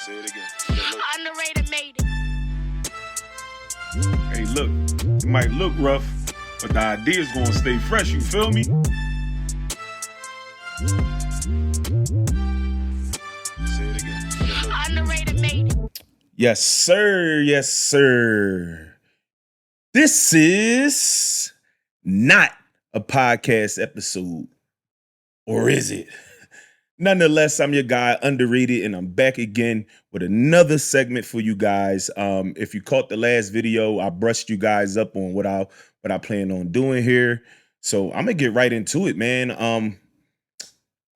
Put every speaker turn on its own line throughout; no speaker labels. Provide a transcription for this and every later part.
Say it again. Look.
Underrated made it.
Hey, look, it might look rough, but the idea's gonna stay fresh, you feel me?
Say it again. Look.
Underrated made it.
Yes, sir. Yes, sir. This is not a podcast episode. Or is it? Nonetheless, I'm your guy, Underrated, and I'm back again with another segment for you guys. If you caught the last video, I brushed you guys up on what I plan on doing here. So I'm gonna get right into it, man.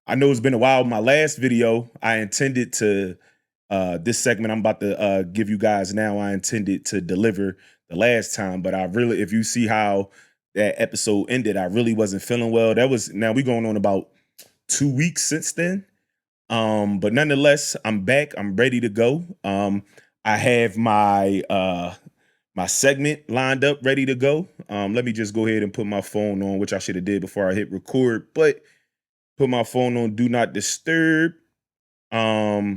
I know it's been a while. My last video, I intended to this segment I'm about to give you guys now, I intended to deliver the last time, but I really, if you see how that episode ended, I really wasn't feeling well. Now we going on about 2 weeks since then. But nonetheless, I'm back. I'm ready to go. I have my my segment lined up, ready to go. Let me just go ahead and put my phone on, which I should have did before I hit record, but put my phone on do not disturb. Yeah,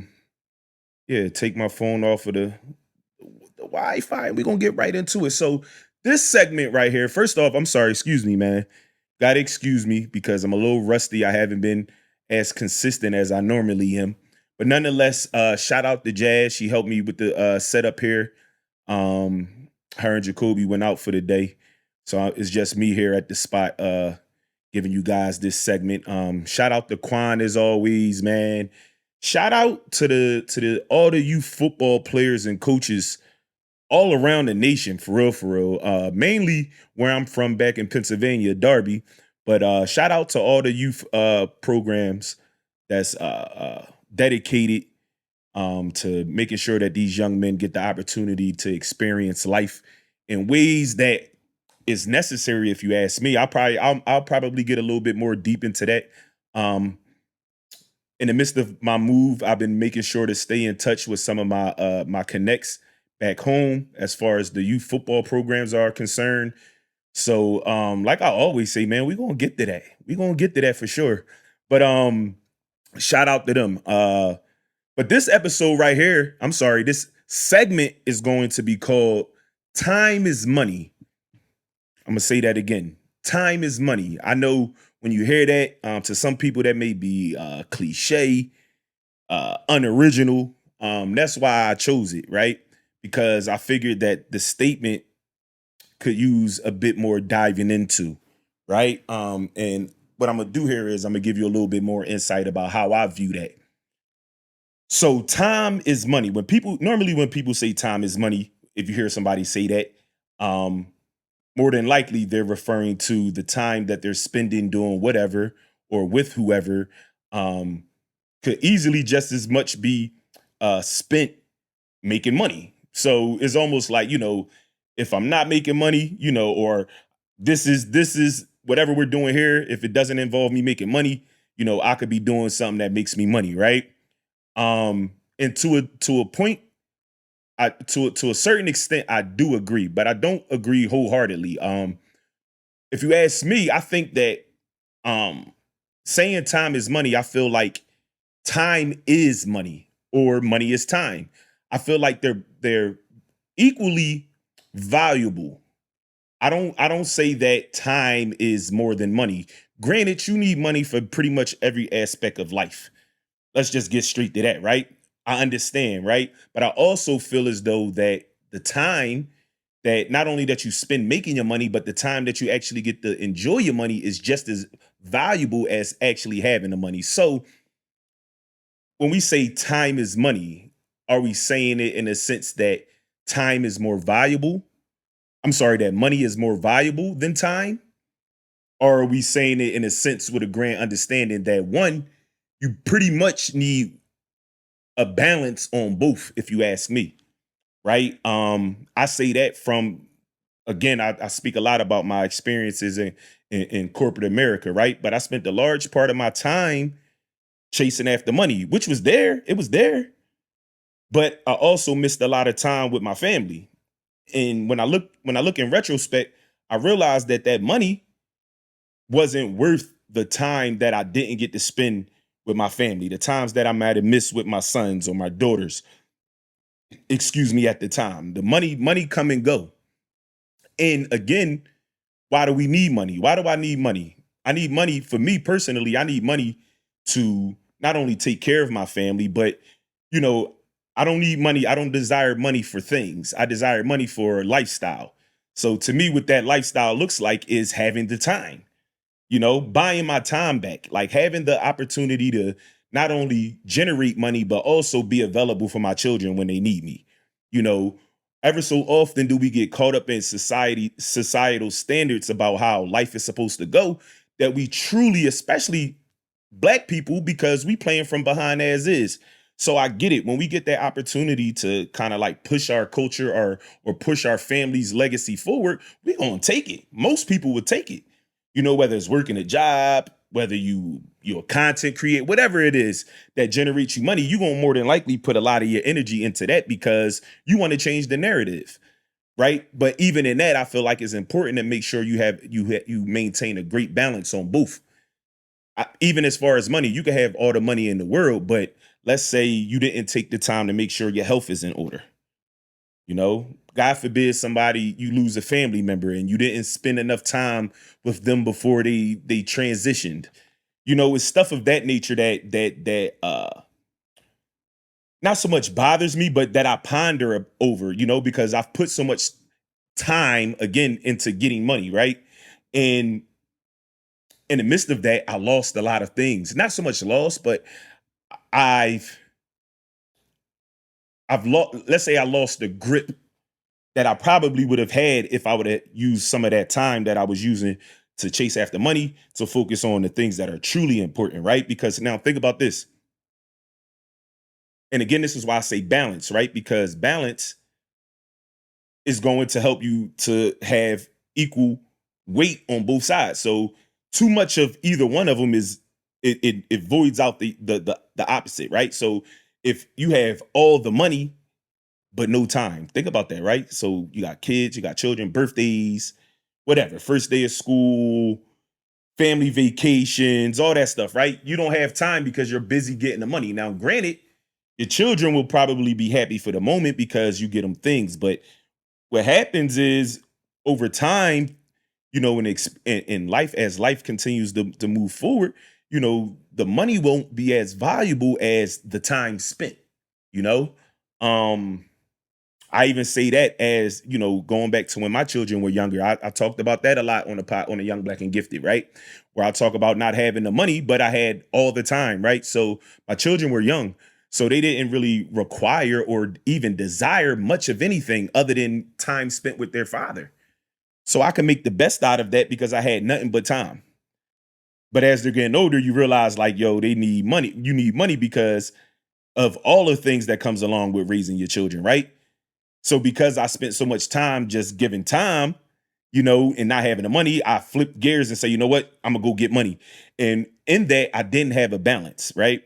take my phone off of the Wi-Fi. We're gonna get right into it. So this segment right here, first off, I'm sorry, excuse me, man. Gotta excuse me because I'm a little rusty. I haven't been as consistent as I normally am. But nonetheless, shout out to Jazz. She helped me with the setup here. Her and Jacoby went out for the day. So it's just me here at the spot giving you guys this segment. Shout out to Quan as always, man. Shout out to all the youth football players and coaches all around the nation, for real. Mainly where I'm from back in Pennsylvania, Darby. But shout out to all the youth programs that's dedicated to making sure that these young men get the opportunity to experience life in ways that is necessary. If you ask me, I'll probably get a little bit more deep into that. In the midst of my move, I've been making sure to stay in touch with some of my my connects back home as far as the youth football programs are concerned. So like I always say, man, we're gonna get to that. We're gonna get to that for sure. But shout out to them. But this episode right here, I'm sorry, this segment is going to be called Time is Money. I'm gonna say that again. Time is money. I know when you hear that, to some people that may be cliche, unoriginal. That's why I chose it, right? Because I figured that the statement could use a bit more diving into, right? And what I'm gonna do here is I'm gonna give you a little bit more insight about how I view that. So time is money. When people say time is money, if you hear somebody say that, more than likely they're referring to the time that they're spending doing whatever or with whoever, could easily just as much be spent making money. So it's almost like, if I'm not making money, or this is whatever we're doing here, if it doesn't involve me making money, I could be doing something that makes me money, right? And to a point, to a certain extent, I do agree, but I don't agree wholeheartedly. If you ask me, I think that saying time is money, I feel like time is money or money is time. I feel like they're equally valuable. I don't say that time is more than money. Granted, you need money for pretty much every aspect of life. Let's just get straight to that, right? I understand, right? But I also feel as though that the time that not only that you spend making your money, but the time that you actually get to enjoy your money is just as valuable as actually having the money. So when we say time is money, are we saying it in a sense that time is more valuable? I'm sorry, that money is more valuable than time? Or are we saying it in a sense with a grand understanding that one, you pretty much need a balance on both, if you ask me, right? I say that from, again, I speak a lot about my experiences in corporate America, right? But I spent a large part of my time chasing after money, which was there. It was there. But I also missed a lot of time with my family. And when I look in retrospect, I realized that money wasn't worth the time that I didn't get to spend with my family, the times that I might have missed with my sons or my daughters. excuse me, at the time. The money come and go. And again, why do we need money? Why do I need money? I need money for me personally. I need money to not only take care of my family, but you know, I don't need money. I don't desire money for things. I desire money for lifestyle. So to me, what that lifestyle looks like is having the time, buying my time back, like having the opportunity to not only generate money, but also be available for my children when they need me. You know, ever so often do we get caught up in societal standards about how life is supposed to go that we truly, especially black people, because we playing from behind as is. So I get it. When we get that opportunity to kind of like push our culture or push our family's legacy forward, we're gonna take it. Most people would take it. Whether it's working a job, whether you're a content creator, whatever it is that generates you money, you're gonna more than likely put a lot of your energy into that because you want to change the narrative. Right. But even in that, I feel like it's important to make sure you maintain a great balance on both. Even as far as money, you can have all the money in the world, but let's say you didn't take the time to make sure your health is in order. God forbid you lose a family member and you didn't spend enough time with them before they transitioned. It's stuff of that nature that not so much bothers me, but that I ponder over, because I've put so much time again into getting money, right? And in the midst of that, I lost a lot of things. Not so much lost, but I've lost, let's say I lost the grip that I probably would have had if I would have used some of that time that I was using to chase after money to focus on the things that are truly important, right? Because now think about this. And again, this is why I say balance, right? Because balance is going to help you to have equal weight on both sides. So too much of either one of them it voids out the opposite, right? So if you have all the money but no time, think about that, right? So you got kids, you got children, birthdays, whatever, first day of school, family vacations, all that stuff, right? You don't have time because you're busy getting the money. Now, granted, your children will probably be happy for the moment because you get them things, but what happens is over time, in life, as life continues to move forward, the money won't be as valuable as the time spent, you know? Um, I even say that as, going back to when my children were younger. I talked about that a lot on the Young Black and Gifted, right? Where I talk about not having the money, but I had all the time, right? So my children were young. So they didn't really require or even desire much of anything other than time spent with their father. So I can make the best out of that because I had nothing but time. But as they're getting older, you realize like, yo, they need money. You need money because of all the things that comes along with raising your children, right? So because I spent so much time just giving time, and not having the money, I flipped gears and say, you know what, I'm gonna go get money. And in that, I didn't have a balance, right?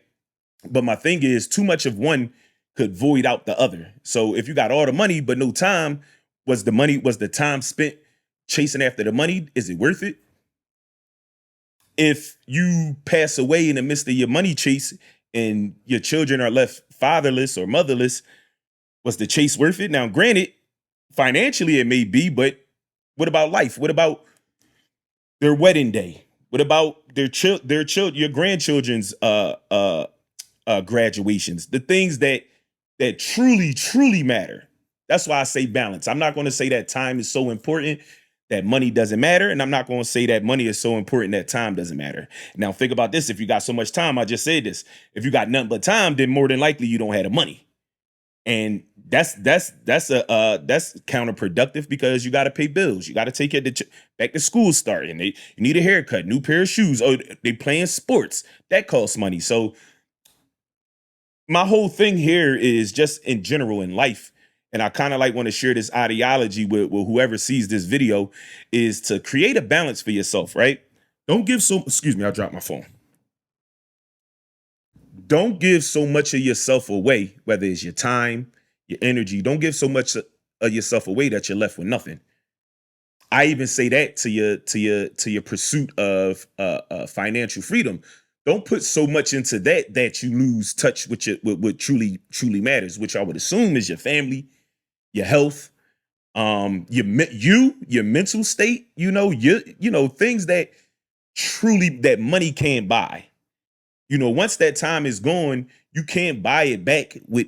But my thing is, too much of one could void out the other. So if you got all the money but no time, was the time spent chasing after the money? Is it worth it? If you pass away in the midst of your money chase and your children are left fatherless or motherless, was the chase worth it? Now, granted, financially it may be, but what about life? What about their wedding day? What about your grandchildren's graduations? The things that truly matter. That's why I say balance. I'm not going to say that time is so important that money doesn't matter, and I'm not going to say that money is so important that time doesn't matter. Now think about this: if you got so much time, I just said this. If you got nothing but time, then more than likely you don't have the money. And that's counterproductive because you got to pay bills. You got to take care of back to school starting. You need a haircut, new pair of shoes. Oh, they playing sports. That costs money. So my whole thing here is just in general in life. And I kind of like want to share this ideology with whoever sees this video is to create a balance for yourself, right? Don't give excuse me, I dropped my phone. Don't give so much of yourself away, whether it's your time, your energy. Don't give so much of yourself away that you're left with nothing. I even say that to your pursuit of financial freedom. don't put so much into that you lose touch with with what truly matters, which I would assume is your family, your health, your mental state, things that truly that money can't buy. Once that time is gone, you can't buy it back with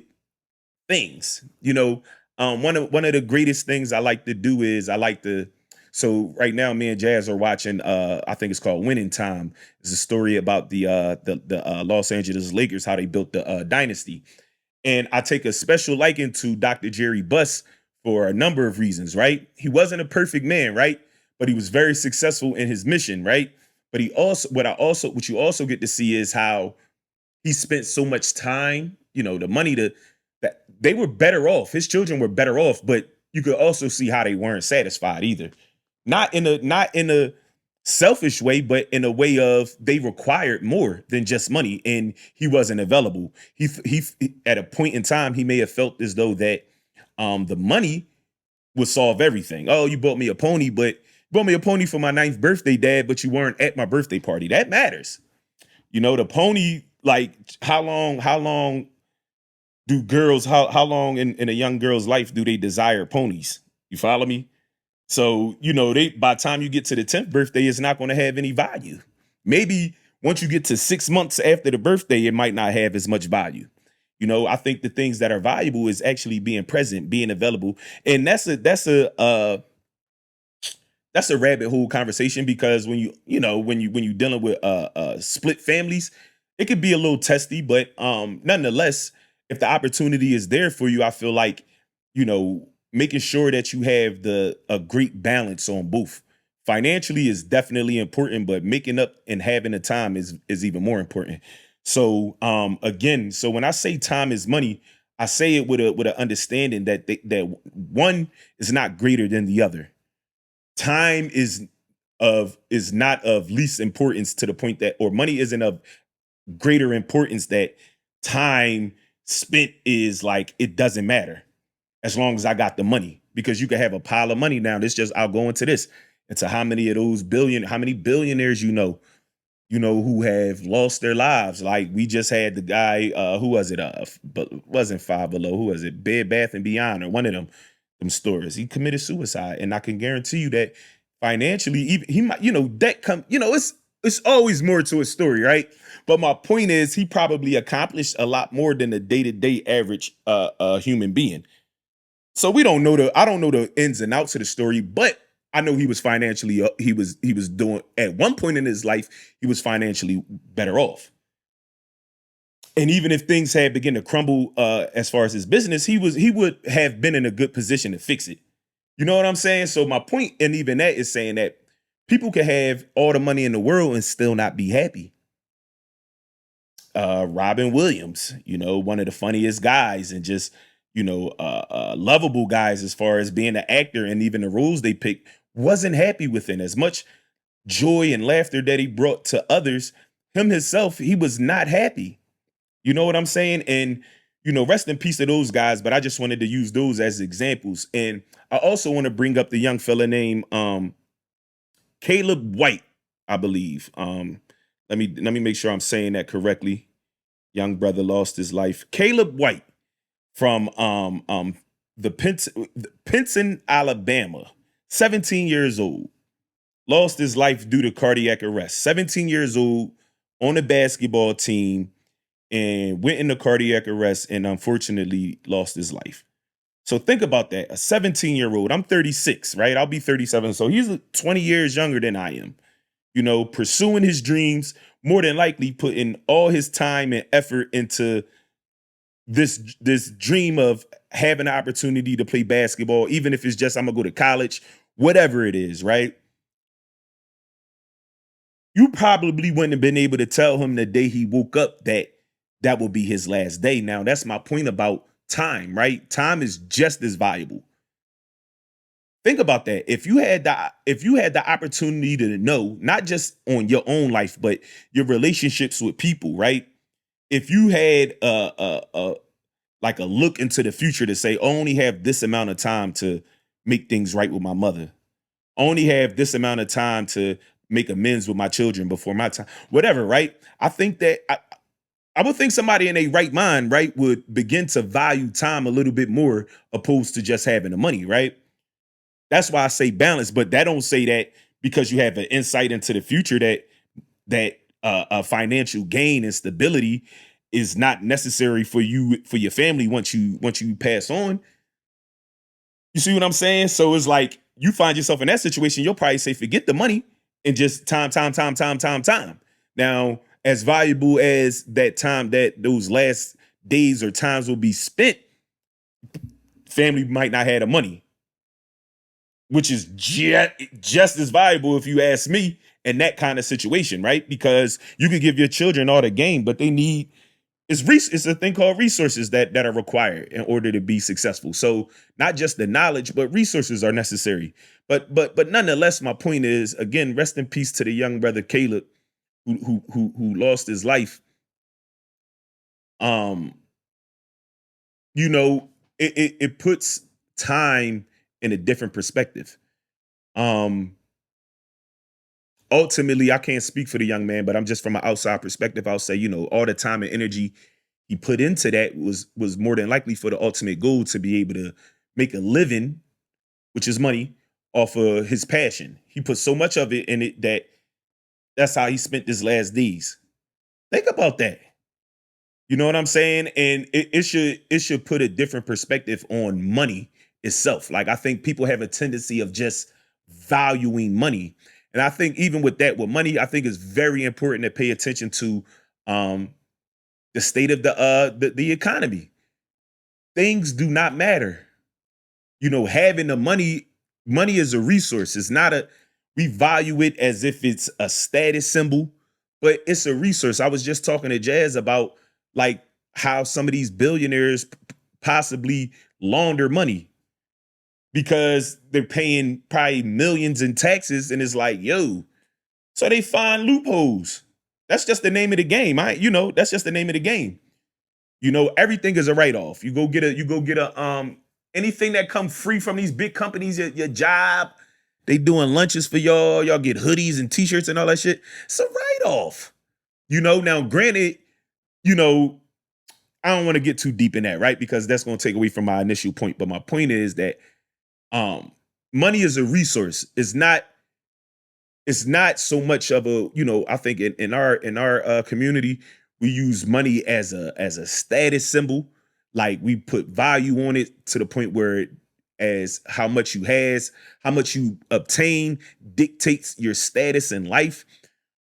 things. One of the greatest things I like to do is so right now me and Jazz are watching I think it's called Winning Time. It's a story about the Los Angeles Lakers, how they built the dynasty. And I take a special liking to Dr. Jerry Buss for a number of reasons, right? He wasn't a perfect man, right? But he was very successful in his mission, right? But what you also get to see is how he spent so much time, the money that they were better off. His children were better off, but you could also see how they weren't satisfied either. Not in a selfish way, but in a way of they required more than just money, and he wasn't available. He at a point in time he may have felt as though that the money would solve everything. Oh, you bought me a pony, but you bought me a pony for my 9th birthday, Dad, but you weren't at my birthday party. That matters. The pony, like how long do girls, how long in a young girl's life do they desire ponies? You follow me? So, by the time you get to the 10th birthday, it's not going to have any value. Maybe once you get to 6 months after the birthday, it might not have as much value. I think the things that are valuable is actually being present, being available. And that's a rabbit hole conversation, because when you dealing with split families, it could be a little testy, but nonetheless, if the opportunity is there for you, I feel like, making sure that you have a great balance on both. Financially is definitely important, but making up and having the time is even more important. So again, so when I say time is money, I say it with an understanding that that one is not greater than the other. Time is not of least importance to the point that, or money isn't of greater importance that time spent is like, it doesn't matter as long as I got the money, because you can have a pile of money now. I'll go into this, into how many of those how many billionaires who have lost their lives. Like we just had the guy, who was it? But wasn't Five Below. Who was it? Bed Bath and Beyond, or one of them stores. He committed suicide, and I can guarantee you that financially, even he might, it's always more to a story, right? But my point is, he probably accomplished a lot more than the day-to-day average human being. So I don't know the ins and outs of the story, but I know he was financially, he was doing, at one point in his life, he was financially better off. And even if things had begun to crumble as far as his business, he would have been in a good position to fix it. You know what I'm saying? So my point, and even that, is saying that people can have all the money in the world and still not be happy. Robin Williams, one of the funniest guys, and just lovable guys as far as being an actor, and even the roles they picked, wasn't happy within. As much joy and laughter that he brought to others, himself, he was not happy. You know what I'm saying? And rest in peace to those guys, but I just wanted to use those as examples. And I also want to bring up the young fella named Caleb White, I believe. Let me make sure I'm saying that correctly. Young brother lost his life. Caleb White from the Pinson, Alabama, 17 years old, lost his life due to cardiac arrest. 17 years old, on a basketball team, and went into cardiac arrest, and unfortunately lost his life. So think about that. A 17-year-old, I'm 36, right? I'll be 37. So he's 20 years younger than I am, pursuing his dreams, more than likely putting all his time and effort into this dream of having an opportunity to play basketball, even if it's just, I'm gonna go to college, whatever it is, right? You probably wouldn't have been able to tell him the day he woke up that will be his last day. Now, that's my point about time, right? Time is just as valuable. Think about that. If you had the opportunity to know, not just on your own life, but your relationships with people, right? If you had like a look into the future to say, I only have this amount of time to make things right with my mother, I only have this amount of time to make amends with my children before my time, whatever, right? I think that I would think somebody in a right mind, right, would begin to value time a little bit more opposed to just having the money, right? That's why I say balance, but that don't say that because you have an insight into the future that a financial gain and stability is not necessary for you for your family once you pass on. You see what I'm saying? So it's like you find yourself in that situation, you'll probably say forget the money and just time, time, time, time, time, time. Now, as valuable as that time that those last days or times will be spent, family might not have the money, which is just as valuable if you ask me in that kind of situation, right? Because you could give your children all the game, but they need it's a thing called resources that are required in order to be successful. So not just the knowledge, but resources are necessary. But nonetheless, my point is, again, rest in peace to the young brother Caleb who lost his life. Um, you know, it puts time in a different perspective. Um, Ultimately, I can't speak for the young man, but I'm just from an outside perspective. I'll say, all the time and energy he put into that was more than likely for the ultimate goal to be able to make a living, which is money, off of his passion. He put so much of it in it that's how he spent his last days. Think about that. You know what I'm saying? And it should put a different perspective on money itself. Like I think people have a tendency of just valuing money. And I think even with that, with money, I think it's very important to pay attention to the state of the economy. Things do not matter. Having the money is a resource. It's not we value it as if it's a status symbol, but it's a resource. I was just talking to Jazz about like how some of these billionaires possibly launder money because they're paying probably millions in taxes, and it's like, yo, so they find loopholes. That's just the name of the game. That's just the name of the game. Everything is a write-off. You go get a anything that come free from these big companies, your job, they doing lunches for y'all get hoodies and t-shirts and all that shit. It's a write-off. Now granted, I don't want to get too deep in that, right? Because that's going to take away from my initial point. But my point is that money is a resource. It's not so much of a, I think in our community, we use money as a status symbol. Like we put value on it to the point where as how much you obtain dictates your status in life,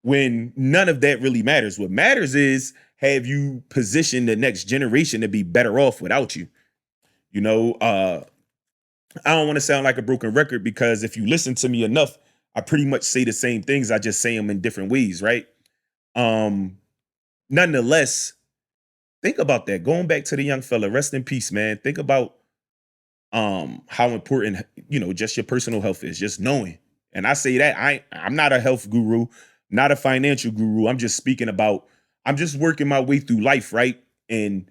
when none of that really matters. What matters is, have you positioned the next generation to be better off without you? I don't want to sound like a broken record because if you listen to me enough, I pretty much say the same things. I just say them in different ways, right? Nonetheless, think about that. Going back to the young fella, rest in peace, man. Think about how important, just your personal health is, just knowing. And I say that I'm not a health guru, not a financial guru. I'm just speaking about, I'm just working my way through life, right? And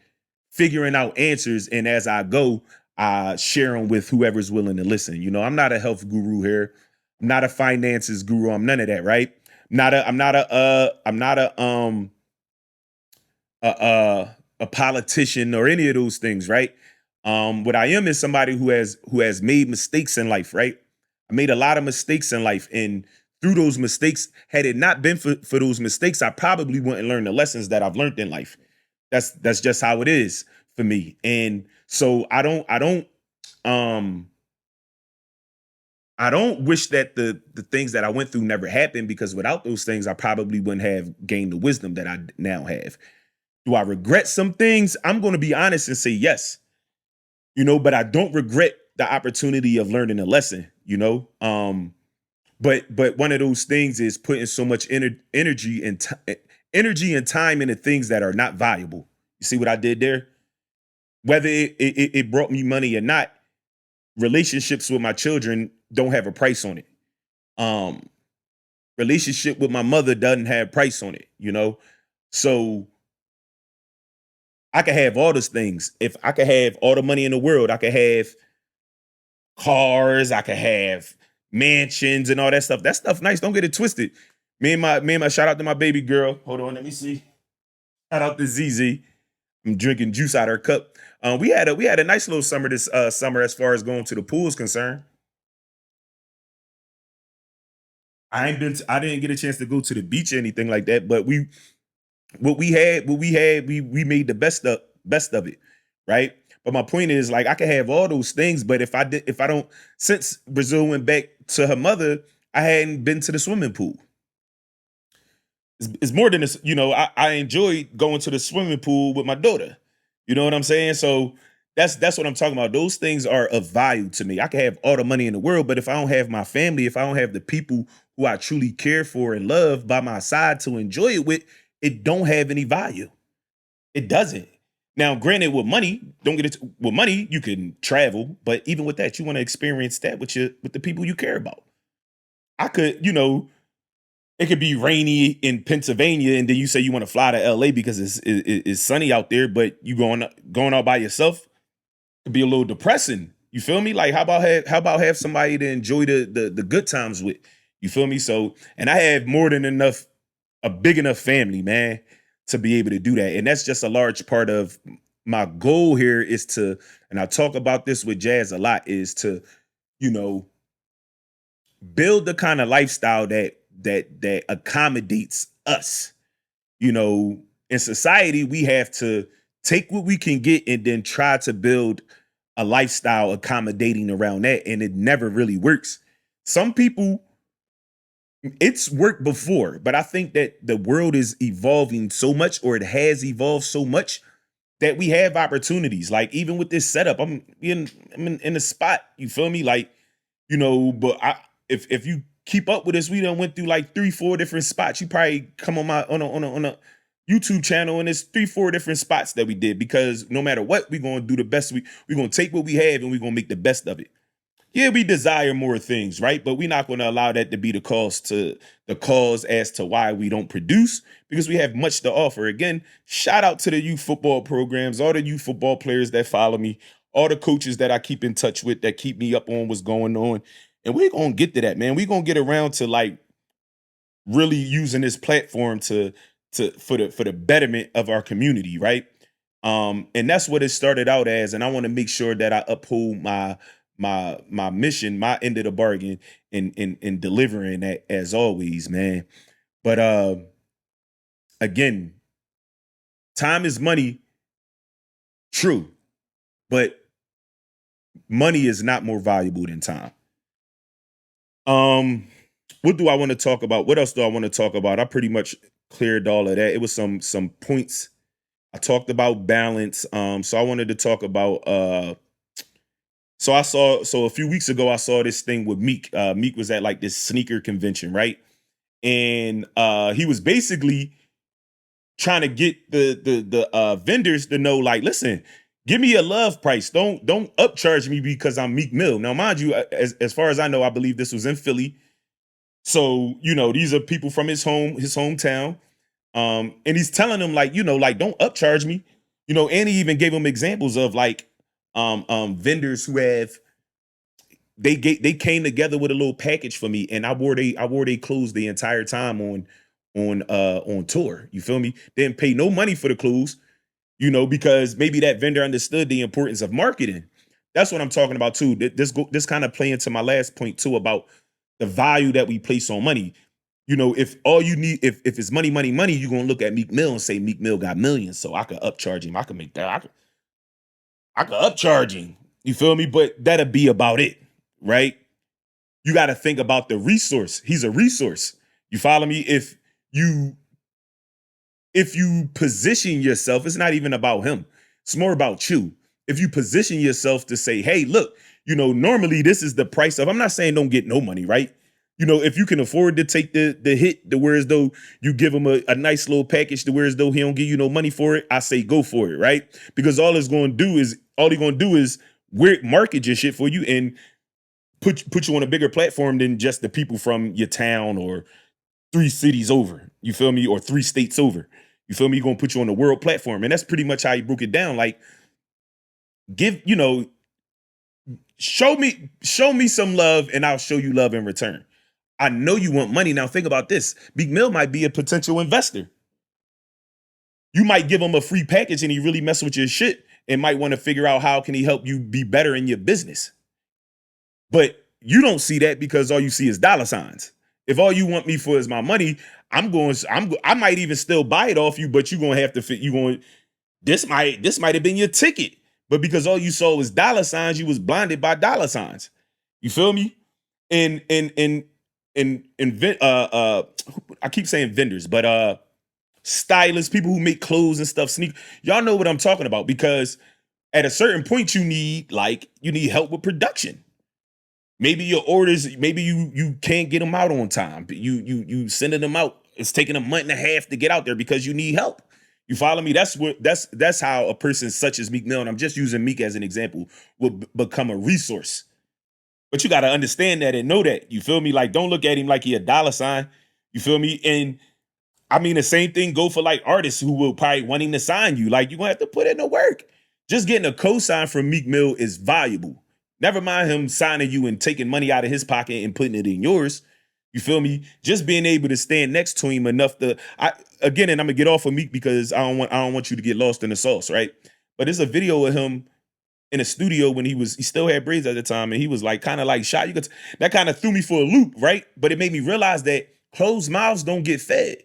figuring out answers. And as I go, I share them with whoever's willing to listen. I'm not a health guru here. I'm not a finances guru. I'm none of that, right? I'm not a politician or any of those things, right? What I am is somebody who has made mistakes in life, right? I made a lot of mistakes in life, and through those mistakes, had it not been for those mistakes, I probably wouldn't learn the lessons that I've learned in life. That's just how it is for me. And so I don't wish that the things that I went through never happened, because without those things, I probably wouldn't have gained the wisdom that I now have. Do I regret some things? I'm going to be honest and say yes, but I don't regret the opportunity of learning a lesson, but one of those things is putting so much energy and time into things that are not valuable. You see what I did there? Whether it brought me money or not, relationships with my children don't have a price on it. Relationship with my mother doesn't have a price on it, So I could have all those things. If I could have all the money in the world, I could have cars, I could have mansions and all that stuff. That stuff nice. Don't get it twisted. Me and my shout out to my baby girl. Hold on, let me see. Shout out to ZZ. I'm drinking juice out of her cup. We had a nice little summer this summer as far as going to the pool is concerned. I didn't get a chance to go to the beach or anything like that, but we made the best of it, right? But my point is, like, I could have all those things, but if I don't, since Brazil went back to her mother, I hadn't been to the swimming pool. It's more than this, I enjoyed going to the swimming pool with my daughter. You know what I'm saying? So that's what I'm talking about. Those things are of value to me. I can have all the money in the world, but if I don't have my family, if I don't have the people who I truly care for and love by my side to enjoy it with, it don't have any value. It doesn't. Now, granted, with money, you can travel, but even with that, you want to experience that with the people you care about. I could, it could be rainy in Pennsylvania, and then you say you want to fly to LA because it's sunny out there, but you going out by yourself could be a little depressing. You feel me? Like how about have somebody to enjoy the good times with? You feel me? So, and I have more than enough, a big enough family, man, to be able to do that. And that's just a large part of my goal here is to, and I talk about this with Jazz a lot, is to, you know, build the kind of lifestyle that accommodates us. You know, in society, we have to take what we can get and then try to build a lifestyle accommodating around that. And it never really works. Some people, it's worked before, but I think that the world is evolving so much, or it has evolved so much, that we have opportunities. Like even with this setup, I'm in a spot. You feel me? Like, but if you keep up with us, we done went through like 3-4 different spots. You probably come on my on a YouTube channel, and there's 3-4 different spots that we did, because no matter what, we're gonna do the best. We're gonna take what we have and we're gonna make the best of it. Yeah, we desire more things, right? But we're not going to allow that to be the cause as to why we don't produce, because we have much to offer. Again, shout out to the youth football programs, all the youth football players that follow me, all the coaches that I keep in touch with that keep me up on what's going on. And we're going to get to that, man. We're going to get around to like really using this platform for the betterment of our community, right? And that's what it started out as. And I want to make sure that I uphold my mission, my end of the bargain, in delivering that as always, man. But again, time is money, true, but money is not more valuable than time. Um, what do I want to talk about? What else do I want to talk about? I pretty much cleared all of that. It was some points. I talked about balance. So I wanted to talk about so a few weeks ago I saw this thing with Meek. Meek was at like this sneaker convention, right? And he was basically trying to get the vendors to know, like, listen, give me a love price. Don't upcharge me because I'm Meek Mill. Now, mind you, as far as I know, I believe this was in Philly. So, these are people from his hometown. And he's telling them, like, like, don't upcharge me. And he even gave them examples of like vendors who have they came together with a little package for me, and I wore they clothes the entire time on tour. You feel me? Didn't pay no money for the clothes, because maybe that vendor understood the importance of marketing. That's what I'm talking about too. This kind of play into my last point too, about the value that we place on money. If all you need, if it's money, money, money, you're gonna look at Meek Mill and say Meek Mill got millions, so I could upcharge him. I could make that. I could upcharge him. You feel me? But that'll be about it, right? You got to think about the resource. He's a resource. You follow me? You if you position yourself, it's not even about him. It's more about you. If you position yourself to say, hey, look, normally this is the price of, I'm not saying don't get no money, right? If you can afford to take the hit to where as though you give him a nice little package to where as though he don't give you no money for it, I say go for it, right? Because all he's going to do is market your shit for you and put you on a bigger platform than just the people from your town or 3 cities over. You feel me? Or 3 states over. You feel me? He's going to put you on the world platform. And that's pretty much how he broke it down. Like, show me some love and I'll show you love in return. I know you want money. Now think about this. Meek Mill might be a potential investor. You might give him a free package and he really mess with your shit and might want to figure out how can he help you be better in your business. But you don't see that because all you see is dollar signs. If all you want me for is my money, I might even still buy it off you, but you're gonna have to fit. This might have been your ticket, but because all you saw was dollar signs, you was blinded by dollar signs. You feel me? I keep saying vendors, but stylists, people who make clothes and stuff, y'all know what I'm talking about, because at a certain point you need help with production. Maybe your orders, maybe you can't get them out on time. You sending them out. It's taking a month and a half to get out there because you need help. You follow me? That's how a person such as Meek Mill, and I'm just using Meek as an example, will become a resource. But you got to understand that and know that. You feel me? Like, don't look at him like he a dollar sign. You feel me? And I mean, the same thing go for like artists who will probably wanting to sign you. Like, you're gonna have to put in the work. Just getting a co-sign from Meek Mill is valuable. Never mind him signing you and taking money out of his pocket and putting it in yours. You feel me? Just being able to stand next to him enough to, and I'm gonna get off of Meek because I don't want you to get lost in the sauce, right? But there's a video of him in a studio when he still had braids at the time, and he was like kind of like shot. That kind of threw me for a loop, right? But it made me realize that closed mouths don't get fed.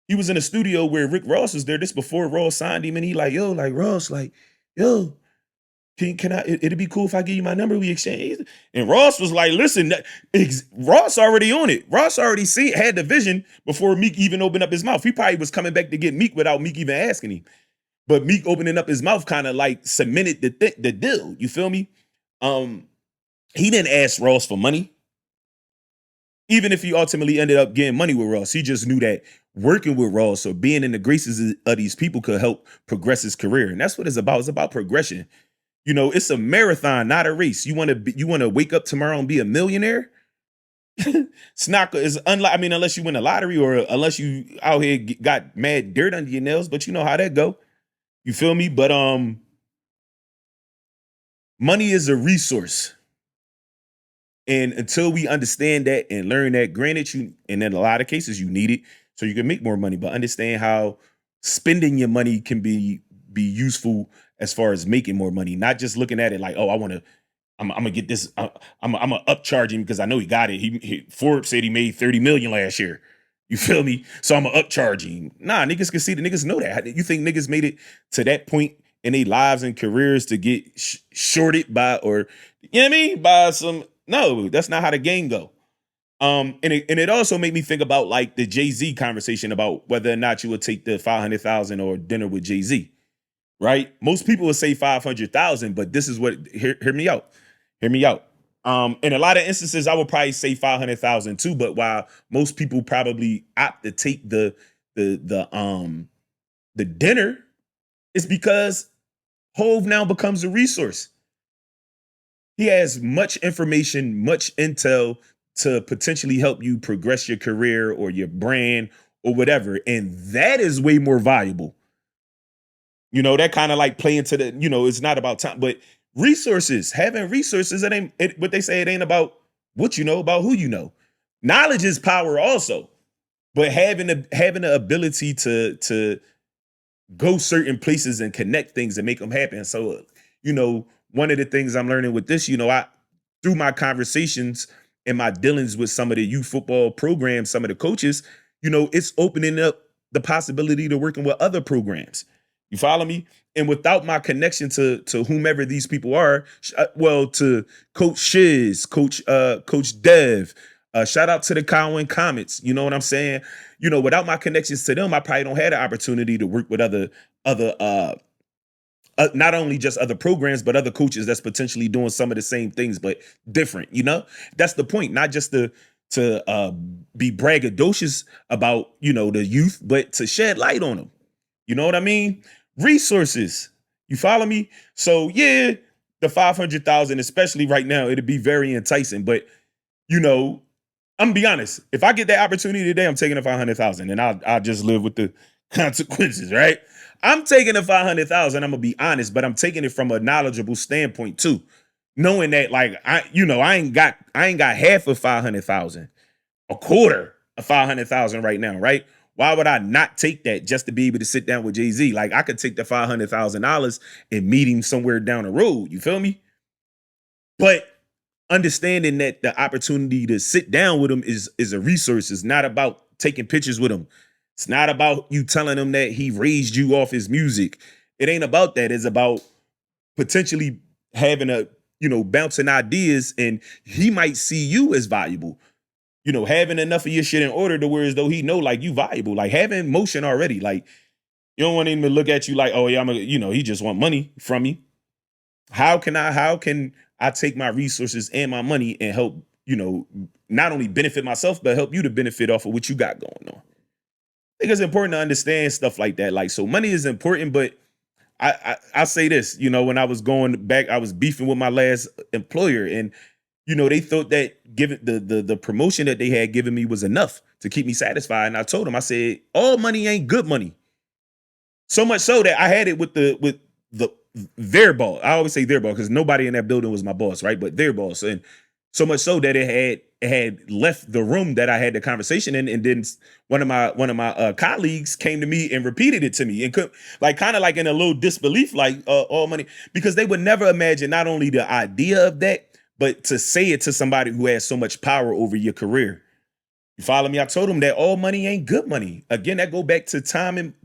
He was in a studio where Rick Ross was there. This before Ross signed him, and he like, yo, like Ross, like, yo, can I? It'd be cool if I give you my number. We exchange. And Ross was like, listen, Ross already on it. Ross already had the vision before Meek even opened up his mouth. He probably was coming back to get Meek without Meek even asking him. But Meek opening up his mouth kind of like cemented the deal. You feel me? He didn't ask Ross for money. Even if he ultimately ended up getting money with Ross, he just knew that working with Ross or being in the graces of these people could help progress his career. And that's what it's about. It's about progression. You know, it's a marathon, not a race. You want to wake up tomorrow and be a millionaire? It's not, unless you win a lottery or unless you out here got mad dirt under your nails, but you know how that go. You feel me? But money is a resource. And until we understand that and learn that, granted, and in a lot of cases you need it so you can make more money, but understand how spending your money can be useful as far as making more money, not just looking at it like, oh, I'm gonna get this, I'm gonna upcharge him because I know he got it. Forbes said he made 30 million last year. You feel me? So I'm gonna upcharge him. Nah, niggas can see, the niggas know that. You think niggas made it to that point in their lives and careers to get shorted by, or, you know what I mean? By some, no, that's not how the game go. And it also made me think about like the Jay-Z conversation about whether or not you would take the 500,000 or dinner with Jay-Z, right? Most people would say 500,000, but this is what, hear me out. Hear me out. In a lot of instances, I would probably say 500,000 too, but while most people probably opt to take the dinner, it's because Hove now becomes a resource. He has much information, much intel to potentially help you progress your career or your brand or whatever. And that is way more valuable. You know, that kind of like playing to the, it's not about time, but resources, having resources, what they say, it ain't about what you know, about who you know. Knowledge is power also, but having the ability to go certain places and connect things and make them happen. So, one of the things I'm learning with this, through my conversations and my dealings with some of the youth football programs, some of the coaches, it's opening up the possibility to working with other programs. You follow me? And without my connection to whomever these people are, to Coach Shiz, Coach Dev, shout out to the Cowan Comets. You know what I'm saying? Without my connections to them, I probably don't have the opportunity to work with other not only just other programs, but other coaches that's potentially doing some of the same things, but different. That's the point. Not just to be braggadocious about the youth, but to shed light on them. You know what I mean? Resources. You follow me? So yeah, the 500,000, especially right now, it'd be very enticing. But I'm gonna be honest. If I get that opportunity today, I'm taking the 500,000, and I'll just live with the consequences, right? I'm taking the 500,000. I'm gonna be honest, but I'm taking it from a knowledgeable standpoint too, knowing that like I ain't got half of 500,000. a quarter of 500,000 right now, right? Why would I not take that just to be able to sit down with Jay-Z? Like I could take the $500,000 and meet him somewhere down the road. You feel me? But understanding that the opportunity to sit down with him is a resource. It's not about taking pictures with him. It's not about you telling him that he raised you off his music. It ain't about that. It's about potentially having bouncing ideas, and he might see you as valuable. Having enough of your shit in order to where as though he know like you valuable, like having motion already. Like you don't want him to look at you like, oh yeah, he just want money from you. How can I take my resources and my money and help, not only benefit myself, but help you to benefit off of what you got going on? I think it's important to understand stuff like that. Like, so money is important, but I say this, when I was going back, I was beefing with my last employer, and they thought that given the promotion that they had given me was enough to keep me satisfied. And I told them, I said, all money ain't good money. So much so that I had it with their boss. I always say their boss because nobody in that building was my boss, right? But their boss. And so much so that it had left the room that I had the conversation in, and then one of my colleagues came to me and repeated it to me, and kind of like in a little disbelief, like all money, because they would never imagine not only the idea of that, but to say it to somebody who has so much power over your career. You follow me? I told them that all money ain't good money. Again, that go back to time,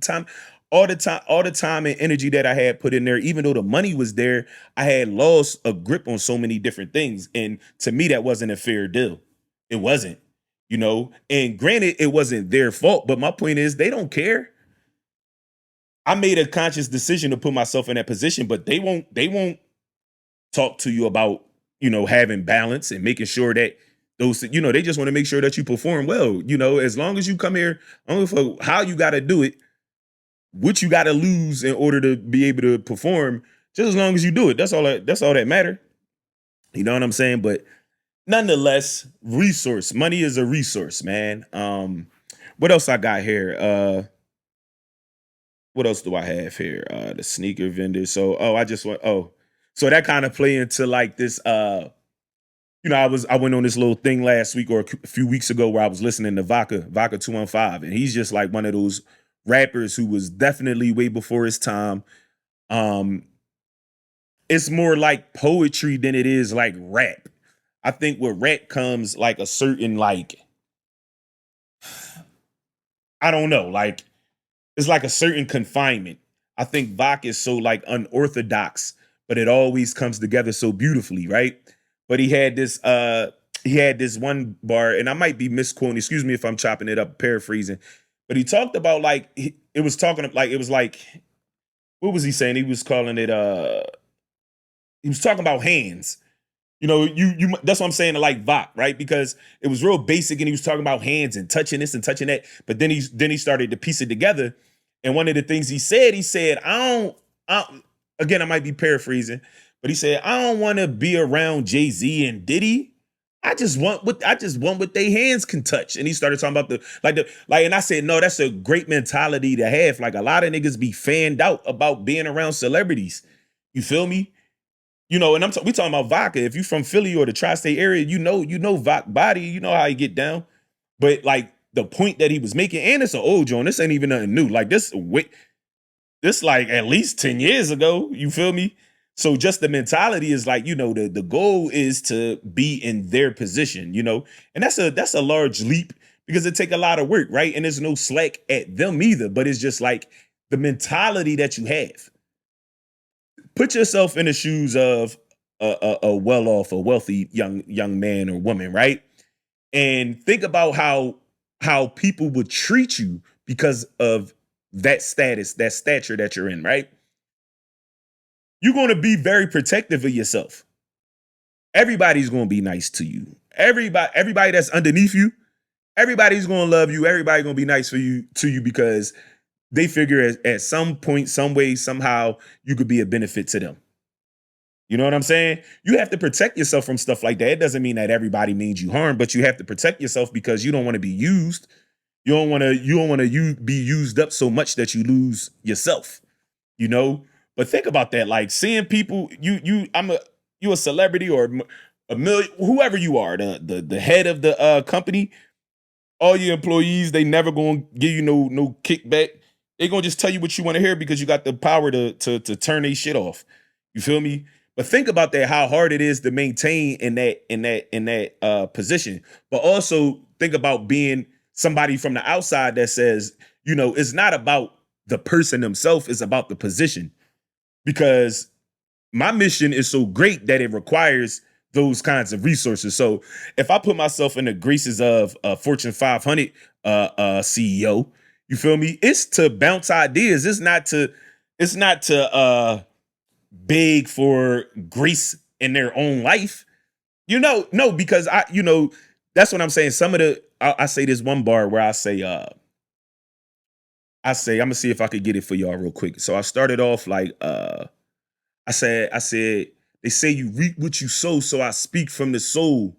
all the time and energy that I had put in there. Even though the money was there, I had lost a grip on so many different things. And to me, that wasn't a fair deal. It wasn't, and granted, it wasn't their fault, but my point is they don't care. I made a conscious decision to put myself in that position, but they won't talk to you about, having balance and making sure that those, they just want to make sure that you perform well. As long as you come here, I don't know how you got to do it, what you got to lose in order to be able to perform, just as long as you do it. That's all that matter. You know what I'm saying? But nonetheless, resource. Money is a resource, man. What else I got here? What else do I have here? The sneaker vendor. So, so that kind of play into like this. I went on this little thing last week or a few weeks ago where I was listening to Vodka 215, and he's just like one of those rappers who was definitely way before his time. It's more like poetry than it is like rap. I think with rap comes like a certain like, I don't know, like it's like a certain confinement. I think Vok is so like unorthodox, but it always comes together so beautifully, right? But he had this one bar, and I might be misquoting, excuse me if I'm chopping it up, paraphrasing, but he talked about like it was like, what was he saying? He was calling it he was talking about hands. You that's what I'm saying, to like Vok, right? Because it was real basic, and he was talking about hands and touching this and touching that. But then he started to piece it together. And one of the things he said, again, I might be paraphrasing, but he said, I don't want to be around Jay-Z and Diddy. I just want what their hands can touch. And he started talking about and I said, no, that's a great mentality to have. Like a lot of niggas be fanned out about being around celebrities. You feel me? And we talking about Vodka. If you from Philly or the tri-state area, you know Vok body, you know how he get down. But like the point that he was making, and it's an old joint, this ain't even nothing new. Like this like at least 10 years ago, you feel me? So just the mentality is like, the goal is to be in their position, and that's a large leap because it take a lot of work, right? And there's no slack at them either, but it's just like the mentality that you have. Put yourself in the shoes of a well-off, a wealthy young man or woman, right? And think about how people would treat you because of that status, that stature that you're in, right? You're going to be very protective of yourself. Everybody's going to be nice to you. Everybody that's underneath you, everybody's going to love you. Everybody's going to be nice to you because they figure at some point, some way, somehow you could be a benefit to them. You know what I'm saying? You have to protect yourself from stuff like that. It doesn't mean that everybody means you harm, but you have to protect yourself because you don't want to be used. You don't want to be used up so much that you lose yourself. But think about that. Like seeing people, you a celebrity or a million, whoever you are, the head of the company. all your employees, they never gonna give you no kickback. They gonna just tell you what you want to hear because you got the power to turn their shit off. You feel me? But think about that, how hard it is to maintain in that position. But also think about being somebody from the outside that says, it's not about the person themselves, it's about the position. Because my mission is so great that it requires those kinds of resources. So if I put myself in the graces of a Fortune 500 CEO, you feel me? It's to bounce ideas. It's not to beg for grace in their own life. No, because that's what I'm saying. I say this one bar where I say, I'm gonna see if I could get it for y'all real quick. So I started off like, I said, they say you reap what you sow, so I speak from the soul.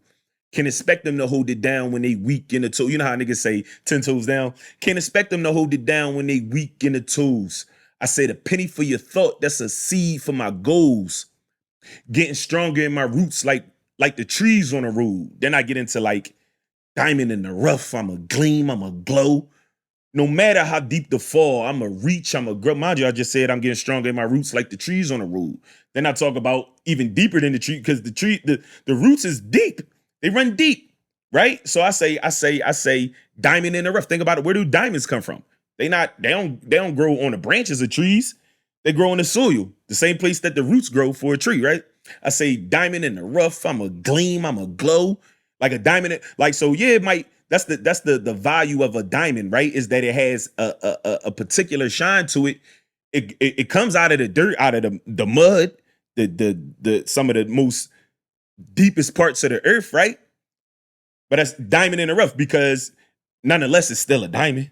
Can expect them to hold it down when they weak in the toe. You know how niggas say 10 toes down? Can't expect them to hold it down when they weak in the toes. I said a penny for your thought, that's a seed for my goals. Getting stronger in my roots like the trees on the road. Then I get into like diamond in the rough. I'm a gleam, I'm a glow. No matter how deep the fall, I'm a reach, I'm a grow. Mind you, I just said I'm getting stronger in my roots like the trees on the road. Then I talk about even deeper than the tree, because the roots is deep. They run deep, right? So I say diamond in the rough. Think about it. Where do diamonds come from? They don't grow on the branches of trees. They grow in the soil, the same place that the roots grow for a tree, right? I say diamond in the rough. I'm a gleam, I'm a glow, like a diamond. Like, so yeah, it might. That's the value of a diamond, right? Is that it has a particular shine to it. It comes out of the dirt, out of the mud, the some of the most deepest parts of the earth, right? But that's diamond in the rough because nonetheless, it's still a diamond.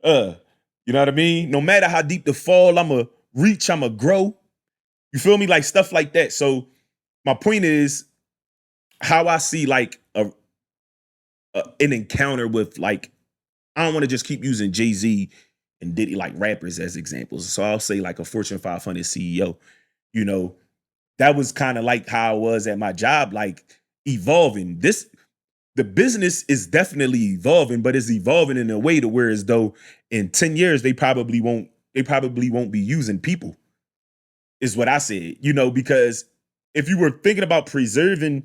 uh, you know what I mean? No matter how deep the fall, I'm a reach, I'm a grow. You feel me? Like stuff like that. So my point is how I see like an encounter with, like, I don't want to just keep using Jay-Z and Diddy like rappers as examples. So I'll say like a Fortune 500 CEO. You know, that was kind of like how I was at my job, like evolving. The business is definitely evolving, but it's evolving in a way to where as though in 10 years they probably won't be using people, is what I said. Because if you were thinking about preserving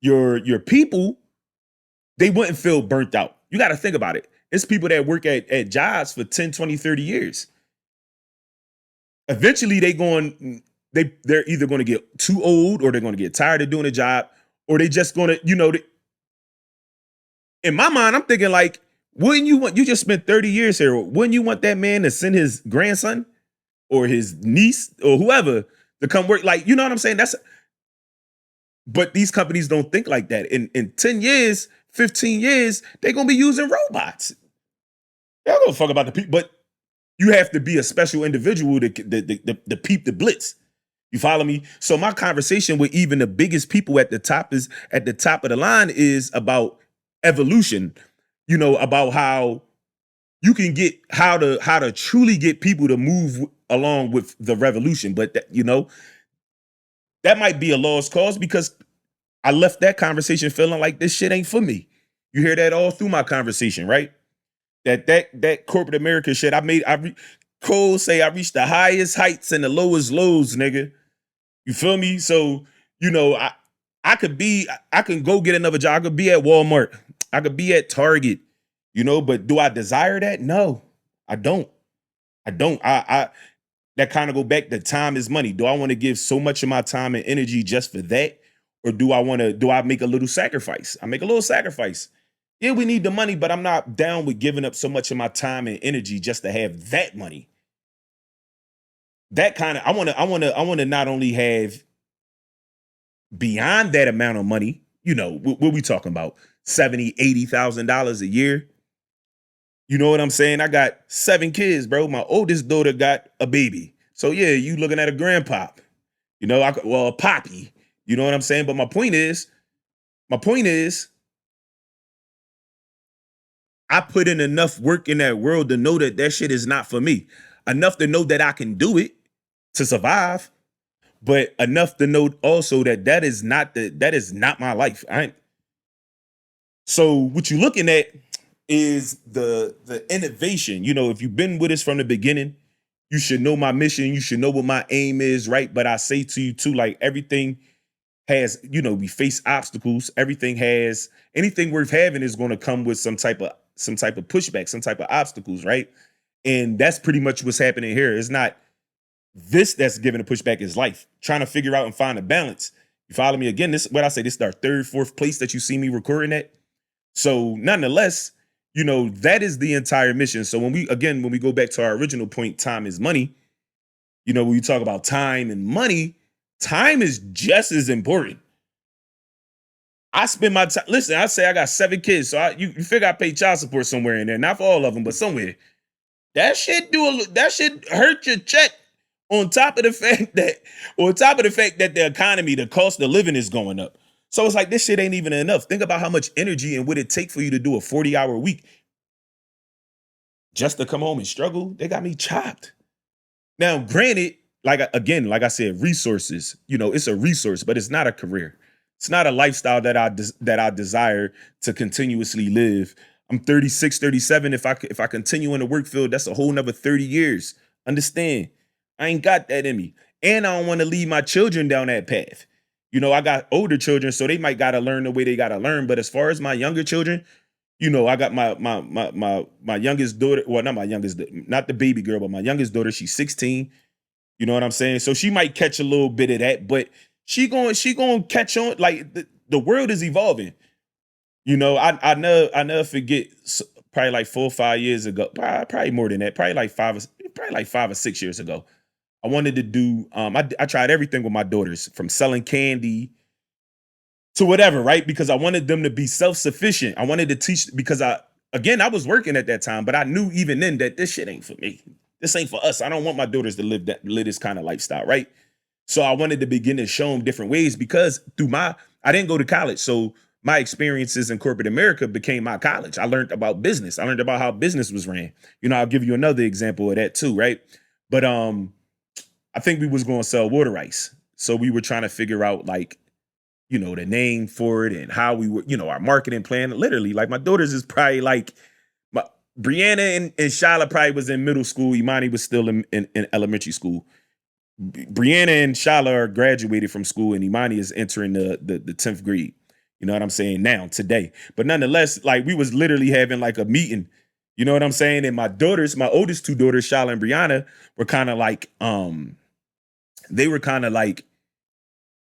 your people, they wouldn't feel burnt out. You got to think about it. It's people that work at jobs for 10, 20, 30 years. Eventually they're either going to get too old, or they're going to get tired of doing a job, or they just going to, in my mind, I'm thinking like, you just spent 30 years here. Wouldn't you want that man to send his grandson or his niece or whoever to come work? Like, you know what I'm saying? But these companies don't think like that. In 10 years, 15 years, they're going to be using robots. They don't give a fuck about the people, but you have to be a special individual to peep the blitz. You follow me? So my conversation with even the biggest people at the top of the line is about evolution. About how you can how to truly get people to move along with the revolution. But that might be a lost cause, because I left that conversation feeling like this shit ain't for me. You hear that all through my conversation, right? That corporate America shit. Cole say I reached the highest heights and the lowest lows, nigga. You feel me? So, I can go get another job. I could be at Walmart. I could be at Target, but do I desire that? No, I don't. I that kind of go back to time is money. Do I want to give so much of my time and energy just for that? Or do I make a little sacrifice? I make a little sacrifice. Yeah, we need the money, but I'm not down with giving up so much of my time and energy just to have that money. That kind of, I want to not only have beyond that amount of money, what we talking about? $70,000-$80,000 a year. You know what I'm saying? I got 7 kids, bro. My oldest daughter got a baby. So yeah, you looking at a grandpop. A poppy. You know what I'm saying? But my point is, I put in enough work in that world to know that shit is not for me. Enough to know that I can do it to survive, but enough to know also that is not my life. So what you're looking at is the innovation. You know, if you've been with us from the beginning, you should know my mission. You should know what my aim is, right? But I say to you too, like everything has, you know, we face obstacles. Everything has anything worth having is going to come with some type of pushback, some type of obstacles, right? And that's pretty much what's happening here. It's not this that's giving a pushback, is life. Trying to figure out and find a balance. You follow me? Again, this what I say, this is our third, fourth place that you see me recording at. So nonetheless, you know, that is the entire mission. So when we go back to our original point, time is money, you know, when you talk about time and money, time is just as important. I spend my time. Listen, I say I got 7 kids, so you figure I pay child support somewhere in there, not for all of them, but somewhere. That shit hurt your check. On top of the fact that the economy, the cost of living is going up. So it's like this shit ain't even enough. Think about how much energy and what it take for you to do a 40-hour week just to come home and struggle. They got me chopped. Now, granted, like I said, resources, you know, it's a resource, but it's not a career. It's not a lifestyle that I desire to continuously live. I'm 36, 37. If I continue in the work field, that's a whole nother 30 years. Understand? I ain't got that in me. And I don't want to lead my children down that path. You know, I got older children, so they might gotta learn the way they gotta learn. But as far as my younger children, you know, I got my youngest daughter. Well, not my youngest, not the baby girl, but my youngest daughter. She's 16. You know what I'm saying? So she might catch a little bit of that, but she going catch on. Like the world is evolving. You know, I never forget. Probably like 4 or 5 years ago, probably more than that. Probably like 5 or 6 years ago. I wanted to do. I tried everything with my daughters, from selling candy to whatever, right? Because I wanted them to be self-sufficient. I wanted to teach, because I was working at that time, but I knew even then that this shit ain't for me. This ain't for us. I don't want my daughters to live this kind of lifestyle, right? So I wanted to begin to show them different ways, because I didn't go to college. So my experiences in corporate America became my college. I learned about business. I learned about how business was ran. You know, I'll give you another example of that too, right? But I think we was going to sell water ice. So we were trying to figure out, like, you know, the name for it and how we were, you know, our marketing plan. Literally, like, my daughters is probably like, Brianna and Shyla probably was in middle school. Imani was still in elementary school. Brianna and Shyla are graduated from school, and Imani is entering the 10th grade. You know what I'm saying? Now, today. But nonetheless, like, we was literally having like a meeting. You know what I'm saying? And my oldest 2 daughters, Shyla and Brianna, were kind of like, they were kind of like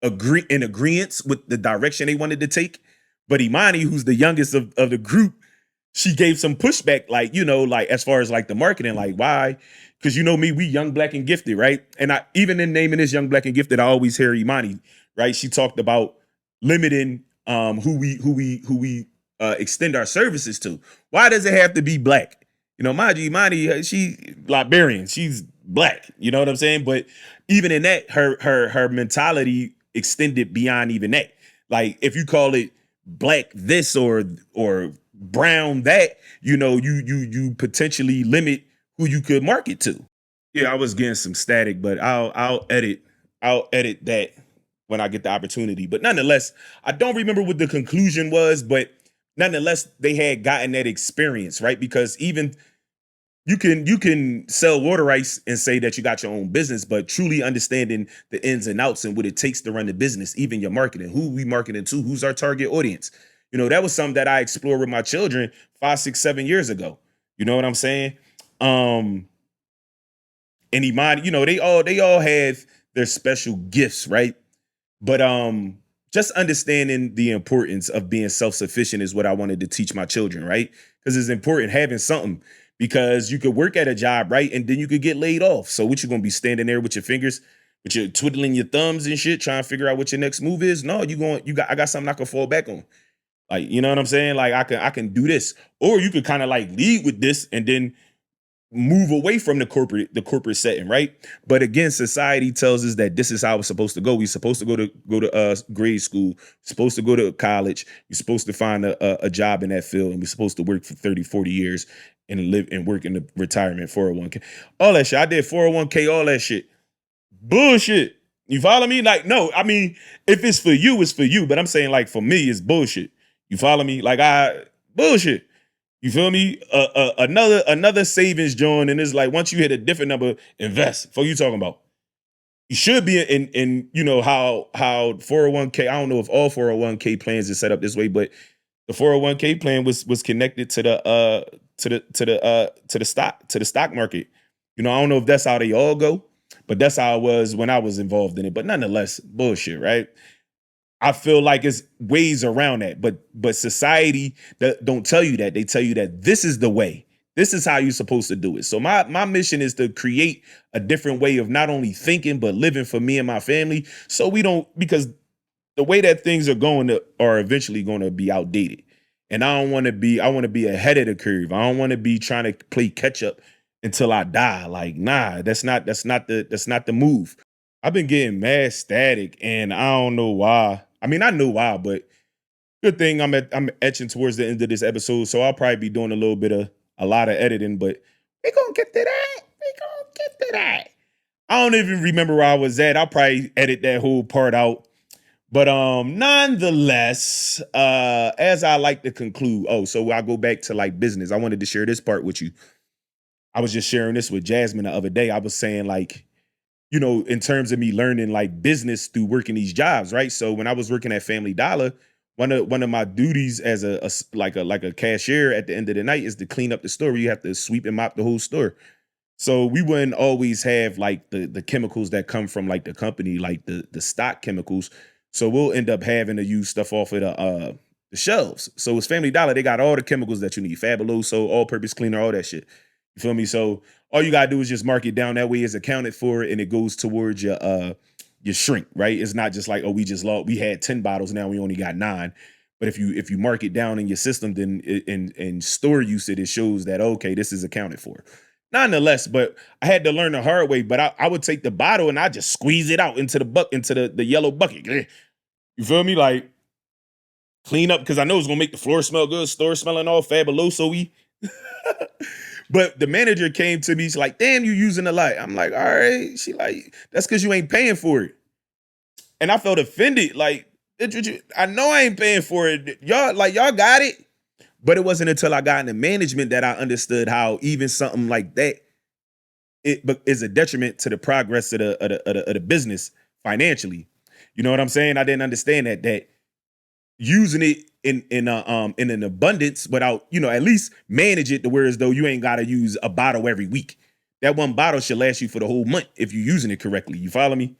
in agreement with the direction they wanted to take. But Imani, who's the youngest of the group, she gave some pushback, like, you know, like, as far as like the marketing, like, why? Because, you know me, we young, black, and gifted, right? And I, even in naming this young, black, and gifted, I always hear Imani, right? She talked about limiting who we extend our services to. Why does it have to be black? You know, mind you, Imani, she Liberian, she's black. You know what I'm saying? But even in that, her mentality extended beyond even that. Like, if you call it black this or brown that, you know, you potentially limit who you could market to. Yeah, I was getting some static, but I'll edit that when I get the opportunity. But nonetheless, I don't remember what the conclusion was, but nonetheless, they had gotten that experience, right? Because even you can sell water ice and say that you got your own business, but truly understanding the ins and outs and what it takes to run the business, even your marketing, who we marketing to, who's our target audience. You know, that was something that I explored with my children 5, 6, 7 years ago. You know what I'm saying? And Imani, you know, they all have their special gifts, right? But just understanding the importance of being self-sufficient is what I wanted to teach my children, right? Because it's important having something, because you could work at a job, right? And then you could get laid off. So what, you gonna be standing there with your fingers, with your twiddling your thumbs and shit, trying to figure out what your next move is? No, I got something I can fall back on. Like, you know what I'm saying? Like, I can do this. Or you could kind of like lead with this and then move away from the corporate setting, right? But again, society tells us that this is how it's supposed to go. We're supposed to go to grade school, supposed to go to college, you're supposed to find a job in that field, and we're supposed to work for 30, 40 years and live and work in the retirement, 401k. All that shit. I did 401k, all that shit. Bullshit. You follow me? Like, no, I mean, if it's for you, it's for you. But I'm saying, like, for me, it's bullshit. You follow me? Like bullshit. You feel me? Another savings joint, and it's like once you hit a different number, invest. For you talking about? You should be in you know how 401k. I don't know if all 401k plans is set up this way, but the 401k plan was connected to the stock market. You know, I don't know if that's how they all go, but that's how it was when I was involved in it. But nonetheless, bullshit, right? I feel like it's ways around that, but society that don't tell you that. They tell you that this is the way. This is how you're supposed to do it. So my mission is to create a different way of not only thinking but living for me and my family. So we don't, because the way that things are going to are eventually going to be outdated. And I don't want to be, I want to be ahead of the curve. I don't want to be trying to play catch up until I die. Like, nah, that's not the move. I've been getting mad static and I don't know why. I mean, I know why, but good thing I'm etching towards the end of this episode. So I'll probably be doing a lot of editing, but we gonna get to that. We gonna get to that. I don't even remember where I was at. I'll probably edit that whole part out. But nonetheless, as I like to conclude, so I go back to like business. I wanted to share this part with you. I was just sharing this with Jasmine the other day. I was saying like, you know, in terms of me learning like business through working these jobs, right? So when I was working at Family Dollar, one of my duties as a cashier at the end of the night is to clean up the store. You have to sweep and mop the whole store. So we wouldn't always have like the chemicals that come from like the company, like the stock chemicals. So we'll end up having to use stuff off of the shelves. So it's Family Dollar. They got all the chemicals that you need: Fabuloso, all-purpose cleaner, all that shit. You feel me? So all you gotta do is just mark it down. That way it's accounted for and it goes towards your shrink, right? It's not just like, oh, we had 10 bottles, now we only got 9. But if you mark it down in your system, then in store usage, it shows that okay, this is accounted for. Nonetheless, but I had to learn the hard way. But I would take the bottle and I just squeeze it out into the yellow bucket. You feel me? Like clean up because I know it's gonna make the floor smell good, store smelling all fabuloso-y. But the manager came to me, she's like, damn, you using a lot. I'm like, all right. She like, that's because you ain't paying for it. And I felt offended. Like, I know I ain't paying for it. Y'all got it. But it wasn't until I got into management that I understood how even something like that is a detriment to the progress of the business financially. You know what I'm saying? I didn't understand that using it in an abundance without, you know, at least manage it to where as though you ain't got to use a bottle every week. That one bottle should last you for the whole month if you're using it correctly. You follow me?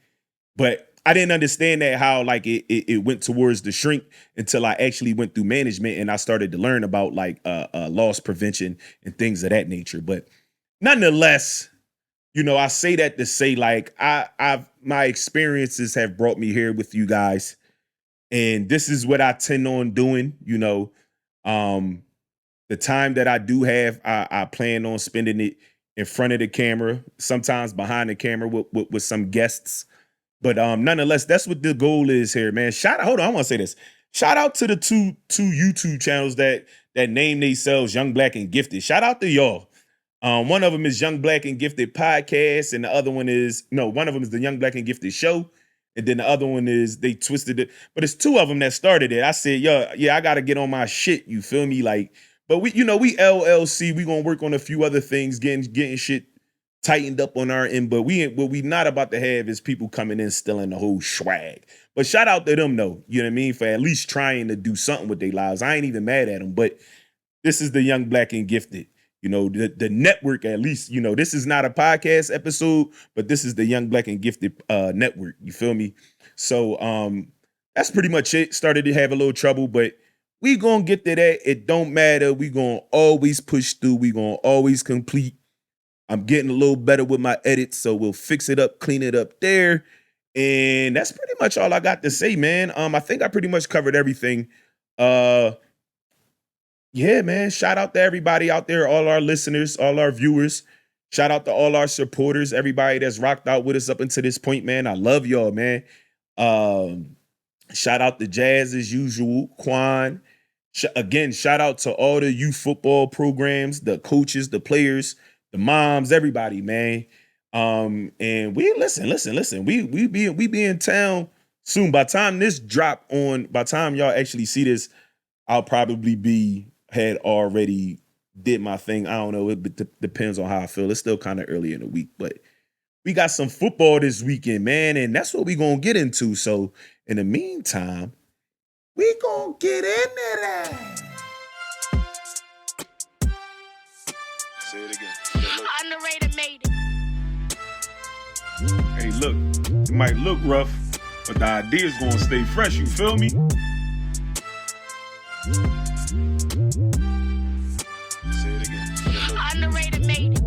But I didn't understand that how like it went towards the shrink until I actually went through management and I started to learn about like loss prevention and things of that nature. But nonetheless, you know, I say that to say like my experiences have brought me here with you guys. And this is what I tend on doing, you know. The time that I do have, I plan on spending it in front of the camera, sometimes behind the camera with some guests. But nonetheless, that's what the goal is here, man. Hold on, I want to say this. Shout out to the two YouTube channels that name themselves Young Black and Gifted. Shout out to y'all. One of them is Young Black and Gifted Podcast, and the other one is one of them is the Young Black and Gifted Show. And then the other one is they twisted it, but it's two of them that started it. I said, yeah, I got to get on my shit. You feel me? Like, but we LLC, we gonna work on a few other things, getting shit tightened up on our end. But what we not about to have is people coming in stealing the whole swag. But shout out to them though, you know what I mean, for at least trying to do something with their lives. I ain't even mad at them. But this is the Young Black and Gifted. You know, the network, at least, you know, this is not a podcast episode, but this is the Young Black and Gifted network. You feel me? So that's pretty much it. Started to have a little trouble, but we gonna get to that. It don't matter. We gonna always push through. We gonna always complete. I'm getting a little better with my edits, so we'll fix it up, clean it up there. And that's pretty much all I got to say, man. I think I pretty much covered everything. Yeah, man. Shout out to everybody out there, all our listeners, all our viewers. Shout out to all our supporters, everybody that's rocked out with us up until this point, man. I love y'all, man. Shout out to Jazz as usual, Quan. Again, shout out to all the youth football programs, the coaches, the players, the moms, everybody, man. And we listen. We be in town soon. By the time y'all actually see this, I'll probably had already did my thing. I don't know. It depends on how I feel. It's still kind of early in the week, but we got some football this weekend, man, and that's what we're gonna get into. So in the meantime, we gonna get into that.
Say it again. Look.
Underrated made it.
Hey, look, it might look rough, but the idea's gonna stay fresh. You feel me?
Say it again. Look.
Underrated made it.